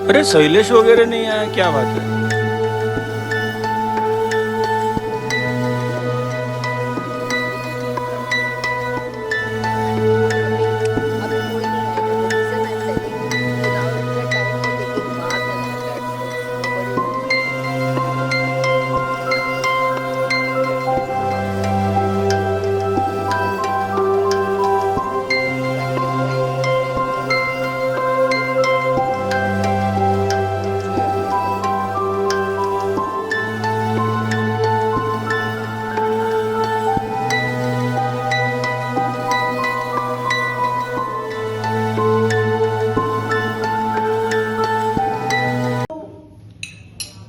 अरे शैलेश वगैरह नहीं आया, क्या बात है?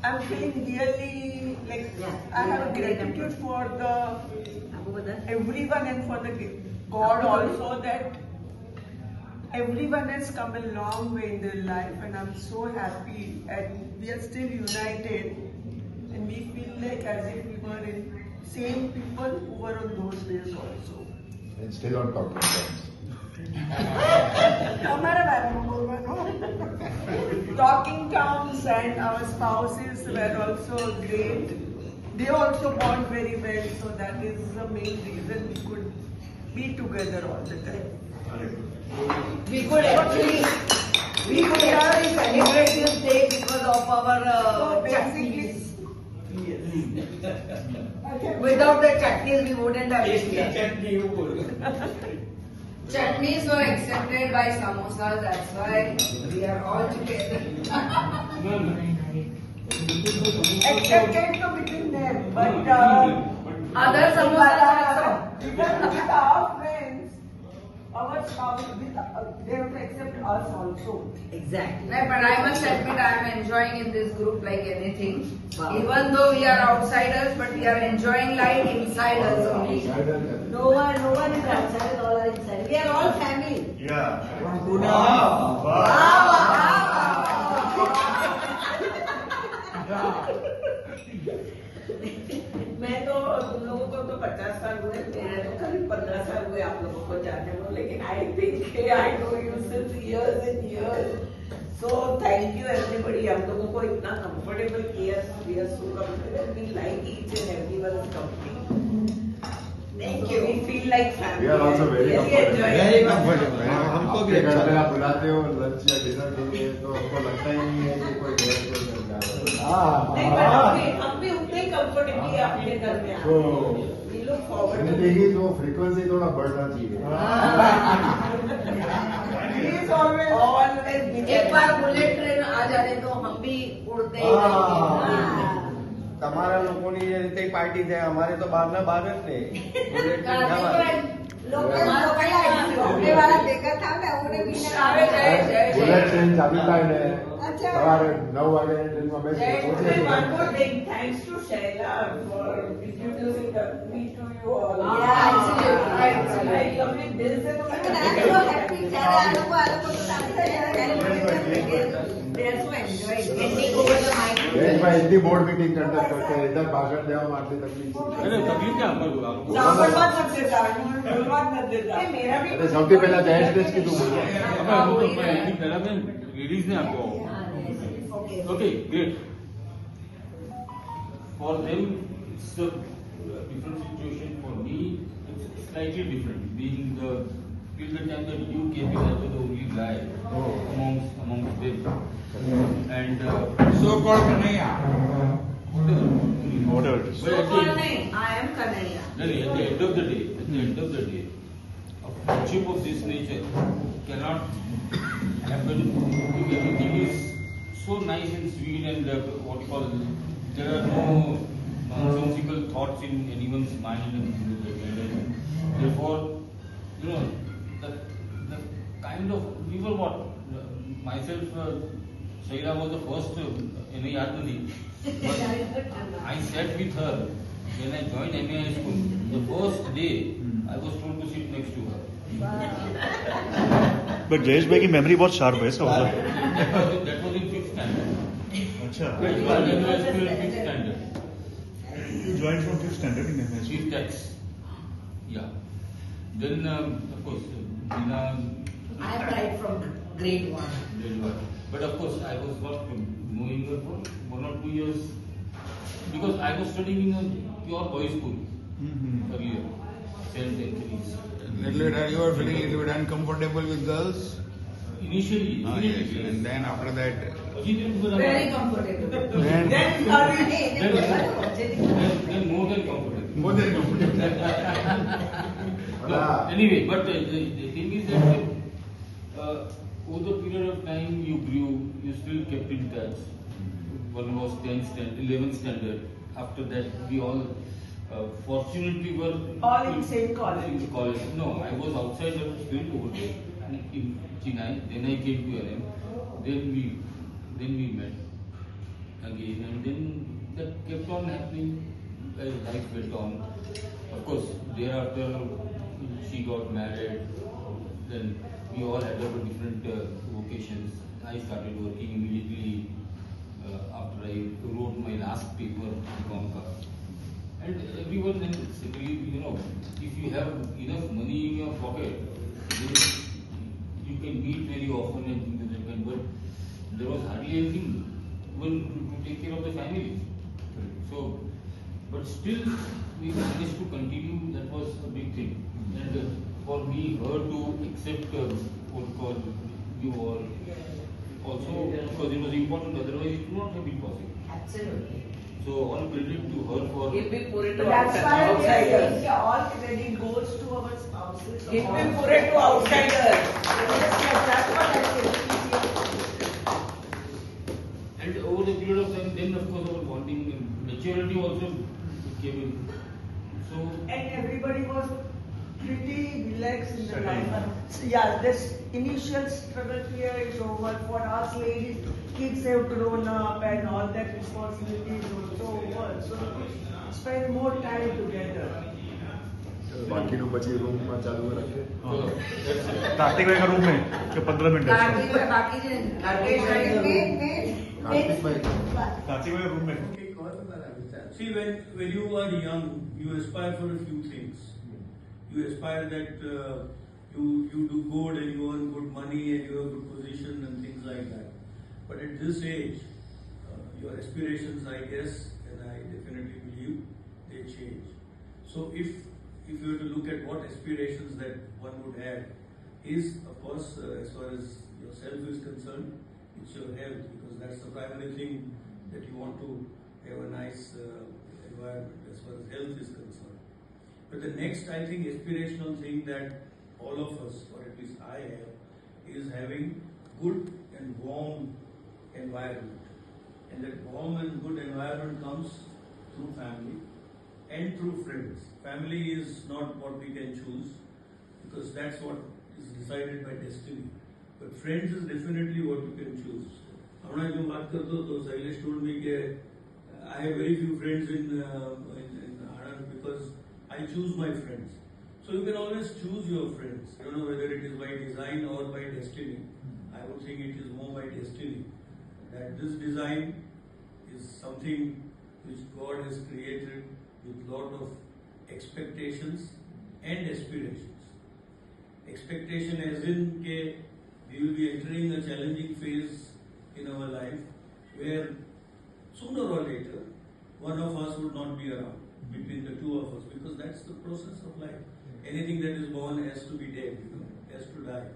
I'm feeling really like I have gratitude for everyone and for the God also that everyone has come a long way in their life and I'm so happy and we are still united and we feel like as if we were in same people who were on those days also. And still on talking terms. Talking terms and our spouses were also great. They also bond very well, so that is the main reason we could be together all the time. We could actually celebrate this day because of our chutneys. Without the chutneys, we wouldn't have been here. Chutneys were accepted by samosas, that's why we are all together. Accepted to between them, but Other samosas also. even with our friends, our spouse, they have to accept us also. Exactly. But I must admit I am enjoying in this group like anything. Wow. Even though we are outsiders, but we are enjoying like insiders only. No one is outside, all are inside. We are all family. Yeah. मैं तो तुम लोगों को तो 50 साल हुए, मेरे तो करीब 15 साल हुए आप लोगों को जानने को, लेकिन I think I know you since years and years. So thank you everybody. हम लोगों को इतना comfortable किया, we are so comfortable. We like each and everyone's company. Thank you. We feel like family. We are also very comfortable. Very comfortable. हमको भी घर पे आप बुलाते हो लंच या डिनर के लिए तो हमको लगता ही नहीं है कि कोई घर पे मिल रहा है। हम भी उतने ही comfortable है अपने घर में। तो We look forward to मैंने देखी तो फ्रीक्वेंसी थोड़ा बढ़ना चाहिए। Please always एक बार बुलेट ट्रेन आ जाए तो हम भी उड़ते ही रहेंगे. તમારા લોકોની જે રીતે પાર્ટી છે અમારે તો બહાર ના બહાર જ ને બુલેટ ટ્રેન જવાનું. बुलेट ट्रेन चालू થાય ને સવારે 9 વાગે ટ્રેનમાં બેસી One more thing, thanks to Shaila for introducing me to you all. Yeah, absolutely. I love it. This is They are so enjoying. Getting over the mic. Jayeshbhai Hindi board meeting करते करते इधर भाषण देવામાં આટલી તકલીફ अरे तकलीफ क्या आपको? सामर्थ मत देता, शुरुआत मत देता. मेरा भी અરે સૌથી પહેલા જયેશ ને જ કીધું બોલો पहला मैं रिलीज ने आपको. Okay, great. For them, it's a different situation. For me, it's slightly different. Being the till the time that you came in, I was the only guy amongst them. And So-called Kanaya. whatever. So called nahi, I am Kanaya. At the end of the day, a friendship of this nature cannot happen if everything is so nice and sweet and what you call, there are no nonsensical thoughts in anyone's mind and therefore, you know, the kind of, we were what, myself, Shaila was the first, any yaad nahi, but I sat with her when I joined MA school. The first day, I was told to sit next to her. But Jayesh भाई की memory बहुत sharp है इसका मतलब. That was in 5th standard. अच्छा. That was in school in 5th standard. You joined from 5th standard in MSc. 5th X. Yeah. Then, of course, Beena. I am right from grade 1. Grade 1. But of course, I was not knowing her for 1 or 2 years because I was studying in a pure boys' school earlier, St. Anthony's. Little bit, you were feeling a little bit uncomfortable with girls? Initially, Yes. And then after that, Very comfortable. then Then sorry. then more than comfortable. More than comfortable. No, anyway, but the thing is that over the period of time you grew, you still kept in touch. One was 10th standard, 11th standard. After that, we all fortunately were All in same college. In college. No, I was outside the field over there in Chennai. Then I came to LM. Then we met again, and then that kept on happening as life went on. Of course, thereafter she got married. Then we all had our different vocations. I started working immediately after I wrote my last paper in Conca. And everyone then simply, if you have enough money in your pocket, then you can meet very often and things like that. But there was hardly anything even to take care of the family. So, but still we managed to continue. That was a big thing. And for me, her to accept what we call you all also because it was important. Otherwise, it would not have been possible. Absolutely. So all credit to her for. If we put it to That's why we are outsiders. saying all credit goes to our spouses. If we put it to outsiders. That's what I say. And over the period of time, then of course our bonding and maturity also came in. So And everybody was pretty relaxed in the life. So yeah, this initial struggle here is over. For us ladies, kids have grown up and all that responsibility is also over. So spend more time together. બાકીનું પછી રૂમમાં ચાલુ રાખે. कार्तिक भाई का room में जो 15 minute है उसका। बाकी जो राकेश કાર્તિક ભાઈ कार्तिक भाई का रूम में See, when you are young, you aspire for a few things. You aspire that you do good and you earn good money and you have good position and things like that. But at this age, your aspirations, I guess, and I definitely believe, they change. So if you were to look at what aspirations that one would have, is of course as far as yourself is concerned, it's your health, because that's the primary thing that you want to have a nice environment as far as health is concerned. But the next, I think, aspirational thing that all of us, or at least I have, is having good and warm environment. And that warm and good environment comes through family and through friends. Family is not what we can choose, because that's what is decided by destiny. But friends is definitely what you can choose. When I was Shailesh told me that I have very few friends in Anand because I choose my friends. So you can always choose your friends. I don't know whether it is by design or by destiny. I would think it is more by destiny. That this design is something which God has created with lot of expectations and aspirations. Expectation as in we will be entering a challenging phase in our life where sooner or later one of us would not be around between the two of us, because that's the process of life. Anything that is born has to be dead, has to die.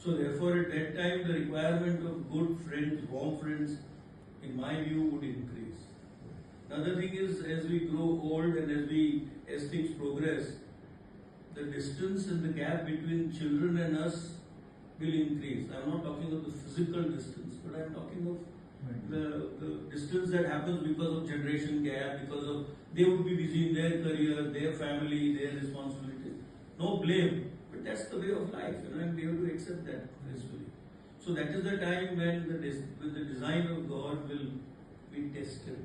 So therefore at that time the requirement of good friends, warm friends, in my view, would increase. Another thing is, as we grow old and as things progress, the distance and the gap between children and us will increase. I'm not talking of the physical distance, but I'm talking of the distance that happens because of generation gap, because of they would be busy in their career, their family, their responsibilities. No blame, but that's the way of life, and we have to accept that gracefully. So that is the time when the design of God will be tested,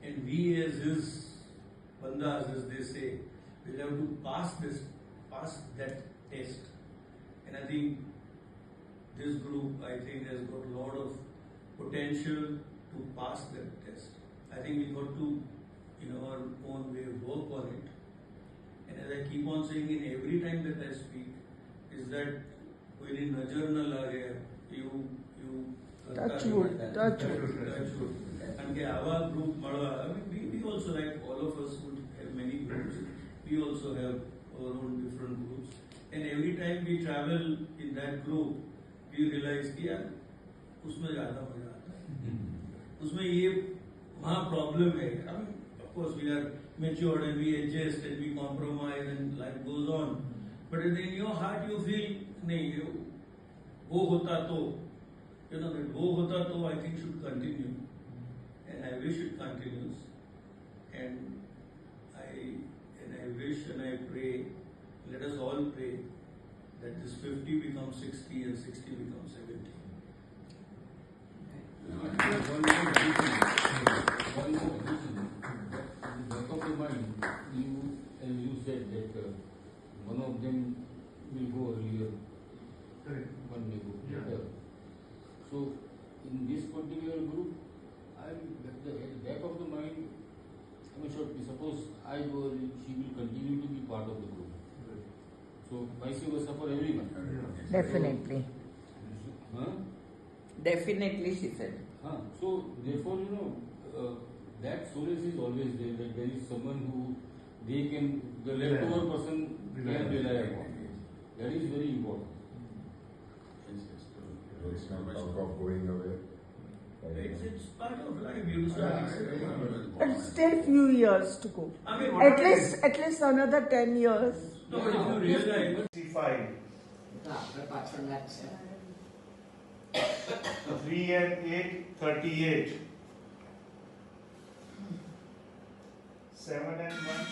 and we as His bandas, as they say, will have to pass that test. And I think this group, has got a lot of potential to pass that test. I think we got to, in our own way, work on it. And as I keep on saying in every time that I speak, is that when in Najar na lage, you Touch wood, touch wood. And કે આવા group મળવા, I mean, we also, like all of us would have many groups. We also have our own different groups. And every time we travel in that group, we realize कि यार उसमें ज़्यादा मजा आता है. उसमें ये वहाँ problem है. I mean, of course we are matured and we adjust and we compromise and life goes on. But in your heart you feel नहीं वो होता तो, you know, that वो होता तो I think should continue. And I wish it continues. And I wish and I pray, let us all pray that this 50 becomes 60 and 60 becomes 70. One more question. Back of the mind, you said that one of them will go earlier. Correct. One may go Yeah. later. So in this particular group, at the back of the mind, I mean, suppose I go, she will continue to be part of the group. So vice versa for everyone. Definitely. Huh? Definitely, she said. So therefore, that solace is always there. That there is someone who the leftover person can rely upon. That is very important. It's not talk of going away. It's part of life. You just accept it. But still few years to go. I mean, At least another 10 years. no, but if you realize, 65. પાછળના જ છે. 3 and 8, 38. 7 and 1.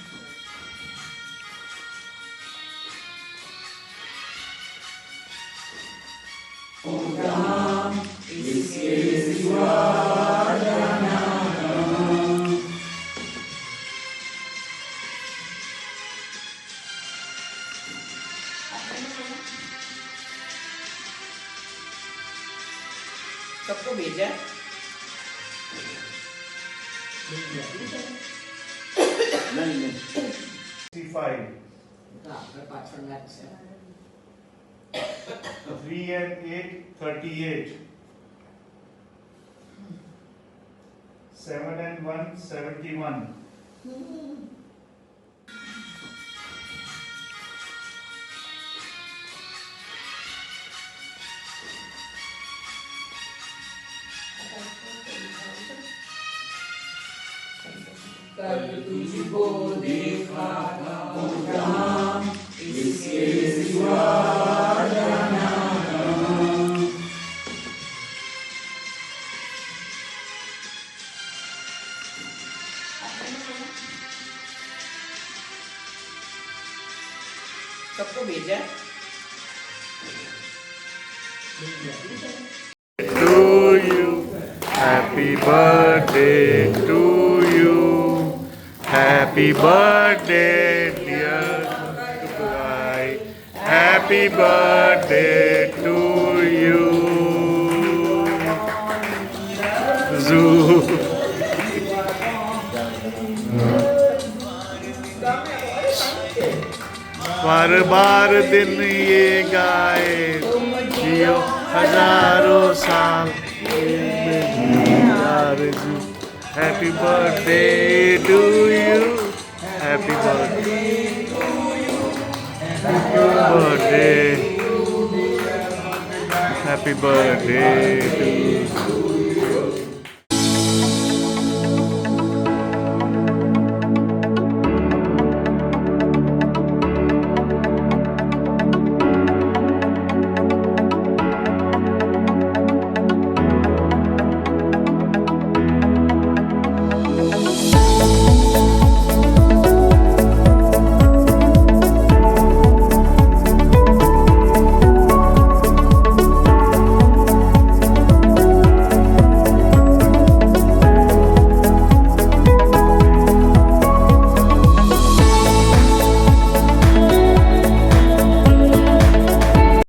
सबको भेजा है? नहीं 65. પાછળના જ છે. 3 and 8, 38. 7 and 1, 71. कल तुझको देखा था जहां इसके सिवा जाना सबको भेजा है? To you, happy birthday to you, happy birthday dear Kai, happy birthday to you. Zoo. बार बार दिन ये गाए जियो हजारों साल happy birthday to you happy birthday happy birthday to